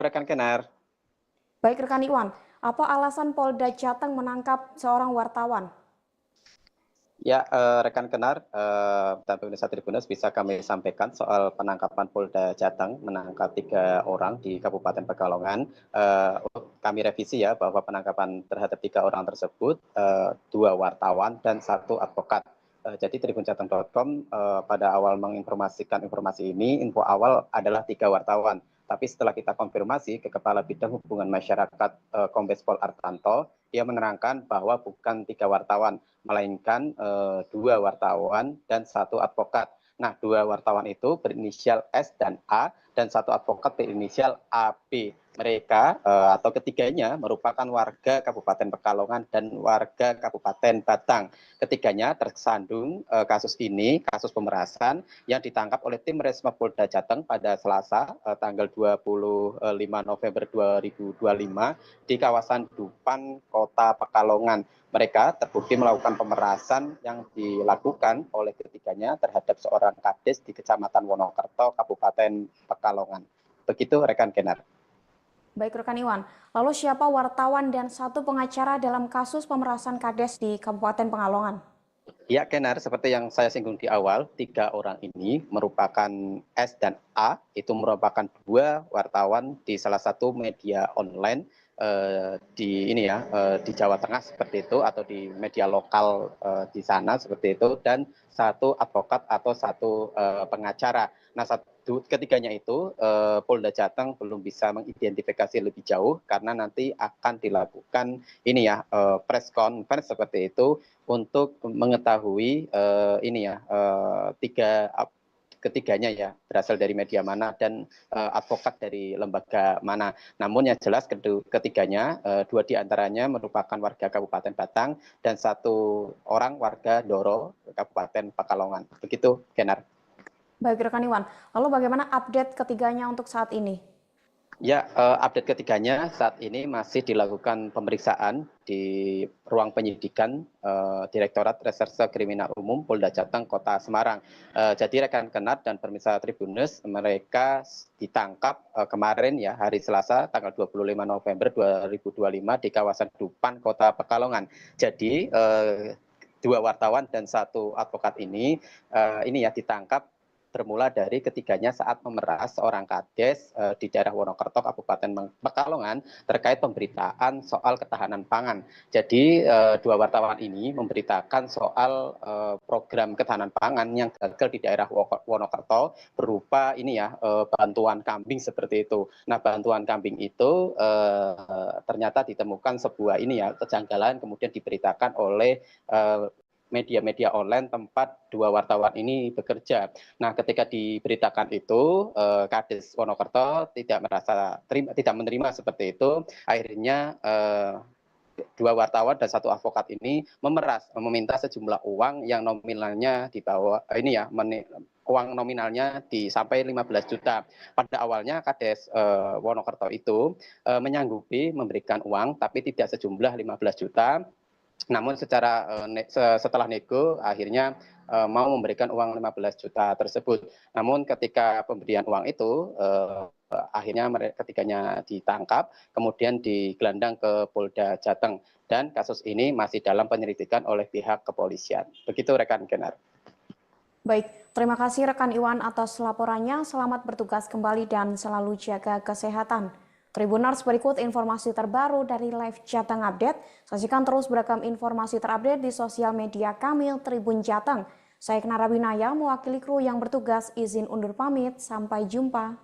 rekan Kenar. Baik rekan Iwan, apa alasan Polda Jateng menangkap seorang wartawan? Ya, rekan Kenar dan pemirsa Tribuners, bisa kami sampaikan soal penangkapan Polda Jateng menangkap 3 orang di Kabupaten Pekalongan. Kami revisi ya bahwa penangkapan terhadap 3 orang tersebut, 2 wartawan dan 1 advokat. Jadi tribunjateng.com pada awal menginformasikan informasi ini, info awal adalah 3 wartawan. Tapi setelah kita konfirmasi ke Kepala Bidang Hubungan Masyarakat Kombes Pol Artanto, dia menerangkan bahwa bukan 3 wartawan, melainkan 2 wartawan dan 1 advokat. Nah, 2 wartawan itu berinisial S dan A, dan 1 advokat berinisial AB. Mereka atau ketiganya merupakan warga Kabupaten Pekalongan dan warga Kabupaten Batang. Ketiganya tersandung kasus ini, kasus pemerasan yang ditangkap oleh tim Resmo Polda Jateng pada Selasa tanggal 25 November 2025 di kawasan Dupan, Kota Pekalongan. Mereka terbukti melakukan pemerasan yang dilakukan oleh ketiganya terhadap seorang kades di Kecamatan Wonokerto, Kabupaten Pekalongan. Begitu rekan Kenar. Baik rekan Iwan, lalu siapa wartawan dan 1 pengacara dalam kasus pemerasan kades di Kabupaten Pekalongan? Ya, Kenar, seperti yang saya singgung di awal, 3 orang ini merupakan S dan A, itu merupakan 2 wartawan di salah satu media online di Jawa Tengah seperti itu, atau di media lokal di sana seperti itu, dan 1 advokat atau 1 pengacara. Nah, ketiganya itu Polda Jateng belum bisa mengidentifikasi lebih jauh karena nanti akan dilakukan press conference seperti itu untuk mengetahui ketiganya ya berasal dari media mana dan advokat dari lembaga mana. Namun yang jelas ketiganya, 2 diantaranya merupakan warga Kabupaten Batang dan 1 orang warga Doro, Kabupaten Pekalongan. Begitu, Kenar. Baik rekan Iwan, lalu bagaimana update ketiganya untuk saat ini? Ya, update ketiganya saat ini masih dilakukan pemeriksaan di ruang penyidikan Direktorat Reserse Kriminal Umum Polda Jateng Kota Semarang. Jadi rekan Kenar dan pemirsa Tribuners, mereka ditangkap kemarin ya, hari Selasa tanggal 25 November 2025 di kawasan Dupan, Kota Pekalongan. Jadi 2 wartawan dan 1 advokat ini ditangkap bermula dari ketiganya saat memeras seorang kades di daerah Wonokerto, Kabupaten Pekalongan, terkait pemberitaan soal ketahanan pangan. Jadi 2 wartawan ini memberitakan soal program ketahanan pangan yang gagal di daerah Wonokerto berupa bantuan kambing seperti itu. Nah, bantuan kambing itu ternyata ditemukan sebuah kejanggalan, kemudian diberitakan oleh media-media online tempat 2 wartawan ini bekerja. Nah, ketika diberitakan itu, Kades Wonokerto tidak menerima seperti itu. Akhirnya 2 wartawan dan 1 advokat ini meminta sejumlah uang yang nominalnya uang nominalnya sampai 15 juta. Pada awalnya Kades Wonokerto itu menyanggupi memberikan uang, tapi tidak sejumlah 15 juta. Namun setelah nego akhirnya mau memberikan uang 15 juta tersebut. Namun ketika pemberian uang itu akhirnya ketiganya ditangkap, kemudian digelandang ke Polda Jateng, dan kasus ini masih dalam penyelidikan oleh pihak kepolisian. Begitu rekan Kenar. Baik, terima kasih rekan Iwan atas laporannya. Selamat bertugas kembali dan selalu jaga kesehatan. Tribuners, berikut informasi terbaru dari Live Jateng Update. Saksikan terus beragam informasi terupdate di sosial media kami Tribun Jateng. Saya Knara Winaya, mewakili kru yang bertugas, izin undur pamit. Sampai jumpa.